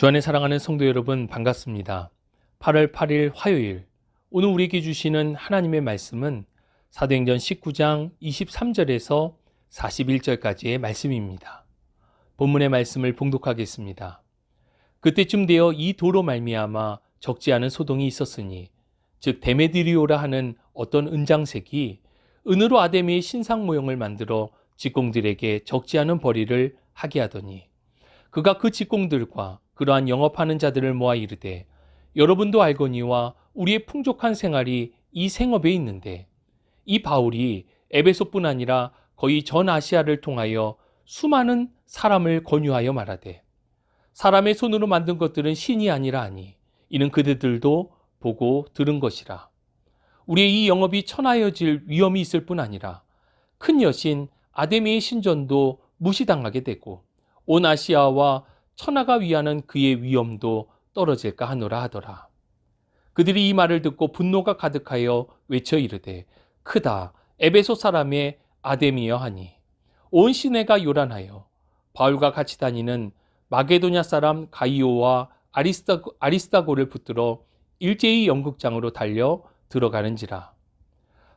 주 안에 사랑하는 성도 여러분, 반갑습니다. 8월 8일 화요일, 오늘 우리에게 주시는 하나님의 말씀은 사도행전 19장 23절에서 41절까지의 말씀입니다. 본문의 말씀을 봉독하겠습니다. 그때쯤 되어 이 도로 말미암아 적지 않은 소동이 있었으니, 즉 데메드리오라 하는 어떤 은장색이 은으로 아데미의 신상 모형을 만들어 직공들에게 적지 않은 벌이를 하게 하더니, 그가 그 직공들과 그러한 영업하는 자들을 모아 이르되, 여러분도 알거니와 우리의 풍족한 생활이 이 생업에 있는데, 이 바울이 에베소뿐 아니라 거의 전 아시아를 통하여 수많은 사람을 권유하여 말하되, 사람의 손으로 만든 것들은 신이 아니라 하니 이는 그들도 보고 들은 것이라. 우리의 이 영업이 천하여질 위험이 있을 뿐 아니라 큰 여신 아데미의 신전도 무시당하게 되고 온 아시아와 천하가 위하는 그의 위엄도 떨어질까 하노라 하더라. 그들이 이 말을 듣고 분노가 가득하여 외쳐 이르되, 크다 에베소 사람의 아데미여 하니, 온 시내가 요란하여 바울과 같이 다니는 마게도냐 사람 가이오와 아리스다고를 붙들어 일제히 연극장으로 달려 들어가는지라.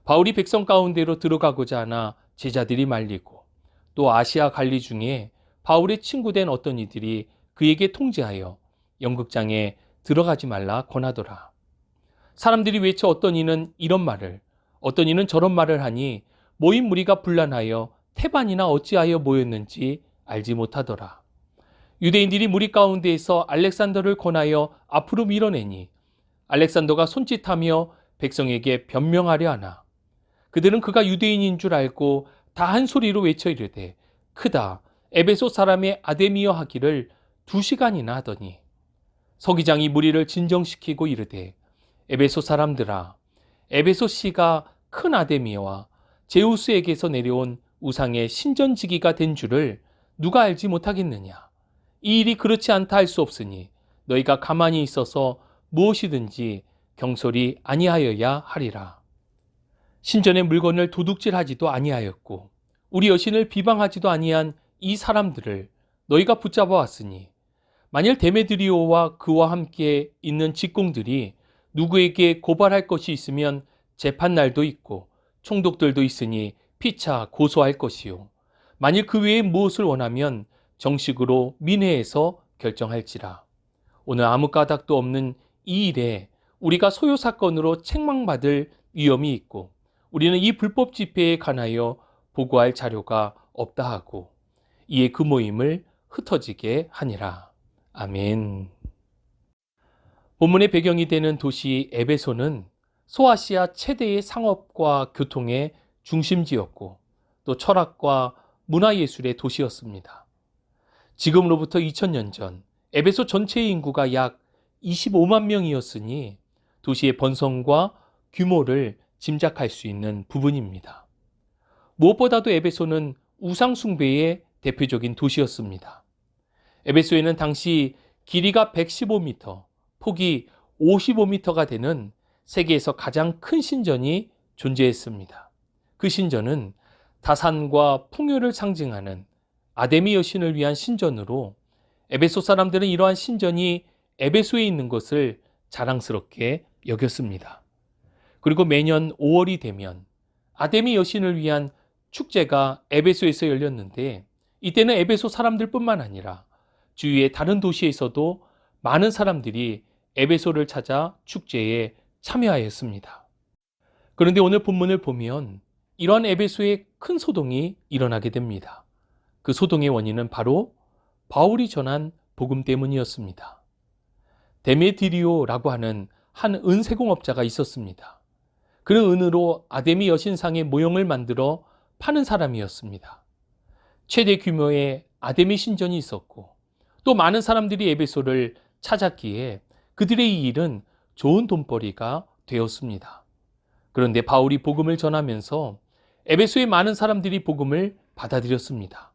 바울이 백성 가운데로 들어가고자 하나 제자들이 말리고, 또 아시아 갈리 중에 바울의 친구된 어떤 이들이 그에게 통제하여 연극장에 들어가지 말라 권하더라. 사람들이 외쳐 어떤 이는 이런 말을, 어떤 이는 저런 말을 하니 모인 무리가 분란하여 태반이나 어찌하여 모였는지 알지 못하더라. 유대인들이 무리 가운데에서 알렉산더를 권하여 앞으로 밀어내니 알렉산더가 손짓하며 백성에게 변명하려 하나, 그들은 그가 유대인인 줄 알고 다 한 소리로 외쳐 이르되, 크다 에베소 사람의 아데미여 하기를 2시간이나 하더니, 서기장이 무리를 진정시키고 이르되, 에베소 사람들아, 에베소 씨가 큰 아데미여와 제우스에게서 내려온 우상의 신전지기가 된 줄을 누가 알지 못하겠느냐. 이 일이 그렇지 않다 할 수 없으니 너희가 가만히 있어서 무엇이든지 경솔이 아니하여야 하리라. 신전의 물건을 도둑질하지도 아니하였고 우리 여신을 비방하지도 아니한 이 사람들을 너희가 붙잡아 왔으니, 만일 데메드리오와 그와 함께 있는 직공들이 누구에게 고발할 것이 있으면 재판날도 있고 총독들도 있으니 피차 고소할 것이요, 만일 그 외에 무엇을 원하면 정식으로 민회에서 결정할지라. 오늘 아무 까닭도 없는 이 일에 우리가 소요 사건으로 책망받을 위험이 있고 우리는 이 불법 집회에 관하여 보고할 자료가 없다 하고 이에 그 모임을 흩어지게 하니라. 아멘. 본문의 배경이 되는 도시 에베소는 소아시아 최대의 상업과 교통의 중심지였고 또 철학과 문화예술의 도시였습니다. 지금으로부터 2000년 전 에베소 전체의 인구가 약 25만 명이었으니 도시의 번성과 규모를 짐작할 수 있는 부분입니다. 무엇보다도 에베소는 우상 숭배의 대표적인 도시였습니다. 에베소에는 당시 길이가 115m, 폭이 55m가 되는 세계에서 가장 큰 신전이 존재했습니다. 그 신전은 다산과 풍요를 상징하는 아데미 여신을 위한 신전으로 에베소 사람들은 이러한 신전이 에베소에 있는 것을 자랑스럽게 여겼습니다. 그리고 매년 5월이 되면 아데미 여신을 위한 축제가 에베소에서 열렸는데, 이때는 에베소 사람들뿐만 아니라 주위의 다른 도시에서도 많은 사람들이 에베소를 찾아 축제에 참여하였습니다. 그런데 오늘 본문을 보면 이러한 에베소에 큰 소동이 일어나게 됩니다. 그 소동의 원인은 바로 바울이 전한 복음 때문이었습니다. 데메드리오라고 하는 한 은세공업자가 있었습니다. 그는 은으로 아데미 여신상의 모형을 만들어 파는 사람이었습니다. 최대 규모의 아데미 신전이 있었고 또 많은 사람들이 에베소를 찾았기에 그들의 이 일은 좋은 돈벌이가 되었습니다. 그런데 바울이 복음을 전하면서 에베소의 많은 사람들이 복음을 받아들였습니다.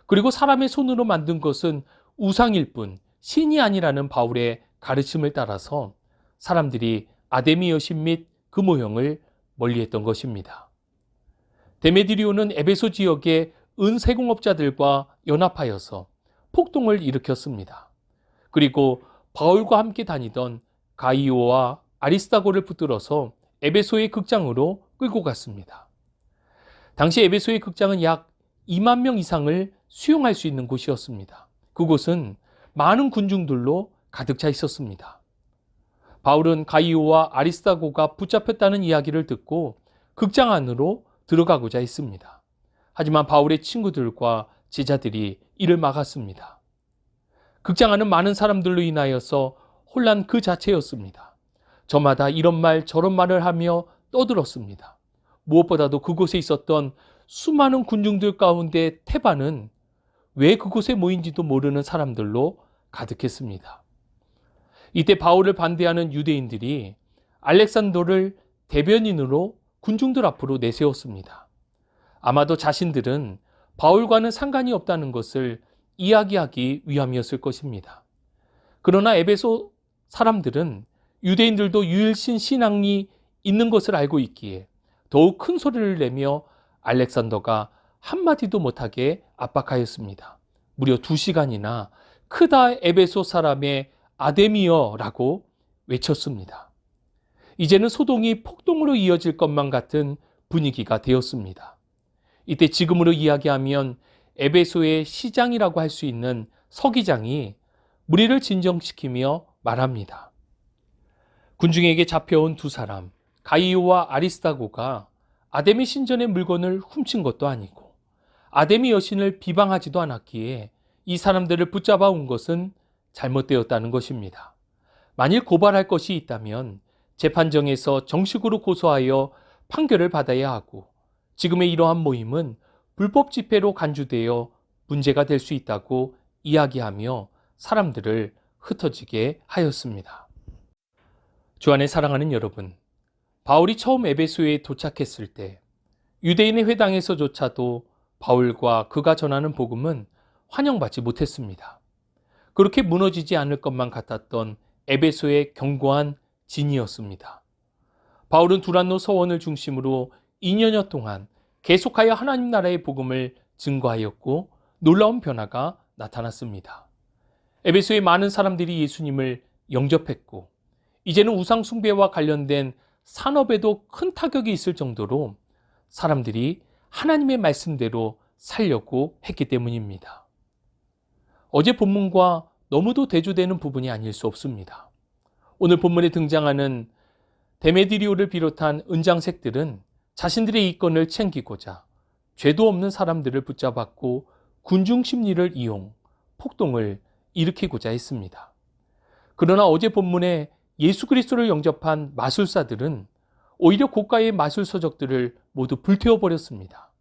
그리고 사람의 손으로 만든 것은 우상일 뿐 신이 아니라는 바울의 가르침을 따라서 사람들이 아데미 여신 및 그 모형을 멀리했던 것입니다. 데메드리오는 에베소 지역의 은세공업자들과 연합하여서 폭동을 일으켰습니다. 그리고 바울과 함께 다니던 가이오와 아리스다고를 붙들어서 에베소의 극장으로 끌고 갔습니다. 당시 에베소의 극장은 약 2만 명 이상을 수용할 수 있는 곳이었습니다. 그곳은 많은 군중들로 가득 차 있었습니다. 바울은 가이오와 아리스다고가 붙잡혔다는 이야기를 듣고 극장 안으로 들어가고자 했습니다. 하지만 바울의 친구들과 제자들이 이를 막았습니다. 극장 안은 많은 사람들로 인하여서 혼란 그 자체였습니다. 저마다 이런 말 저런 말을 하며 떠들었습니다. 무엇보다도 그곳에 있었던 수많은 군중들 가운데 태반은 왜 그곳에 모인지도 모르는 사람들로 가득했습니다. 이때 바울을 반대하는 유대인들이 알렉산더를 대변인으로 군중들 앞으로 내세웠습니다. 아마도 자신들은 바울과는 상관이 없다는 것을 이야기하기 위함이었을 것입니다. 그러나 에베소 사람들은 유대인들도 유일신 신앙이 있는 것을 알고 있기에 더욱 큰 소리를 내며 알렉산더가 한마디도 못하게 압박하였습니다. 무려 2시간이나 크다 에베소 사람의 아데미어라고 외쳤습니다. 이제는 소동이 폭동으로 이어질 것만 같은 분위기가 되었습니다. 이때 지금으로 이야기하면 에베소의 시장이라고 할 수 있는 서기장이 무리를 진정시키며 말합니다. 군중에게 잡혀온 2사람, 가이오와 아리스다고가 아데미 신전의 물건을 훔친 것도 아니고 아데미 여신을 비방하지도 않았기에 이 사람들을 붙잡아 온 것은 잘못되었다는 것입니다. 만일 고발할 것이 있다면 재판정에서 정식으로 고소하여 판결을 받아야 하고 지금의 이러한 모임은 불법 집회로 간주되어 문제가 될 수 있다고 이야기하며 사람들을 흩어지게 하였습니다. 주 안에 사랑하는 여러분, 바울이 처음 에베소에 도착했을 때 유대인의 회당에서조차도 바울과 그가 전하는 복음은 환영받지 못했습니다. 그렇게 무너지지 않을 것만 같았던 에베소의 견고한 진이었습니다. 바울은 두란노 서원을 중심으로 2년여 동안 계속하여 하나님 나라의 복음을 증거하였고 놀라운 변화가 나타났습니다. 에베소의 많은 사람들이 예수님을 영접했고 이제는 우상 숭배와 관련된 산업에도 큰 타격이 있을 정도로 사람들이 하나님의 말씀대로 살려고 했기 때문입니다. 어제 본문과 너무도 대조되는 부분이 아닐 수 없습니다. 오늘 본문에 등장하는 데메드리오를 비롯한 은장색들은 자신들의 이권을 챙기고자 죄도 없는 사람들을 붙잡았고 군중 심리를 이용 폭동을 일으키고자 했습니다. 그러나 어제 본문에 예수 그리스도를 영접한 마술사들은 오히려 고가의 마술 서적들을 모두 불태워버렸습니다.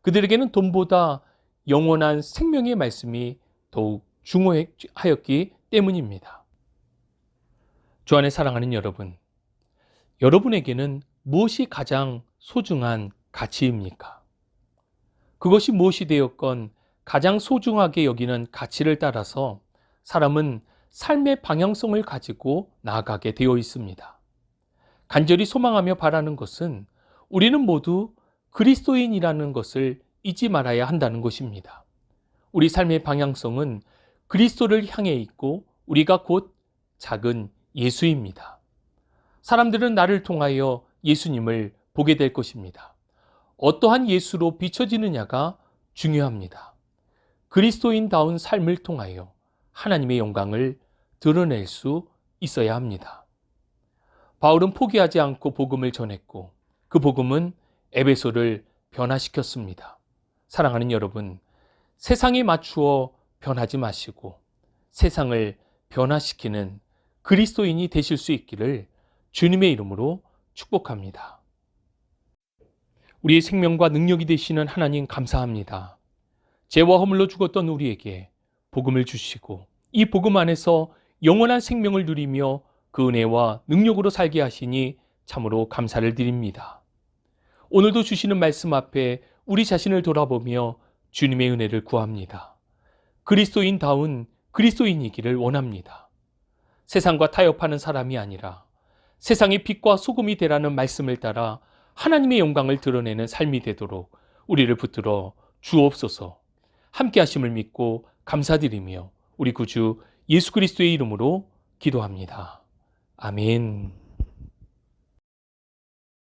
그들에게는 돈보다 영원한 생명의 말씀이 더욱 중요하였기 때문입니다. 주 안에 사랑하는 여러분, 여러분에게는 무엇이 가장 소중한 가치입니까? 그것이 무엇이 되었건 가장 소중하게 여기는 가치를 따라서 사람은 삶의 방향성을 가지고 나아가게 되어 있습니다. 간절히 소망하며 바라는 것은 우리는 모두 그리스도인이라는 것을 잊지 말아야 한다는 것입니다. 우리 삶의 방향성은 그리스도를 향해 있고 우리가 곧 작은 예수입니다. 사람들은 나를 통하여 예수님을 보게 될 것입니다. 어떠한 예수로 비춰지느냐가 중요합니다. 그리스도인다운 삶을 통하여 하나님의 영광을 드러낼 수 있어야 합니다. 바울은 포기하지 않고 복음을 전했고 그 복음은 에베소를 변화시켰습니다. 사랑하는 여러분, 세상에 맞추어 변하지 마시고 세상을 변화시키는 그리스도인이 되실 수 있기를 주님의 이름으로 축복합니다. 우리의 생명과 능력이 되시는 하나님 감사합니다. 죄와 허물로 죽었던 우리에게 복음을 주시고 이 복음 안에서 영원한 생명을 누리며 그 은혜와 능력으로 살게 하시니 참으로 감사를 드립니다. 오늘도 주시는 말씀 앞에 우리 자신을 돌아보며 주님의 은혜를 구합니다. 그리스도인다운 그리스도인이기를 원합니다. 세상과 타협하는 사람이 아니라 세상의 빛과 소금이 되라는 말씀을 따라 하나님의 영광을 드러내는 삶이 되도록 우리를 붙들어 주옵소서. 함께 하심을 믿고 감사드리며 우리 구주 예수 그리스도의 이름으로 기도합니다. 아멘.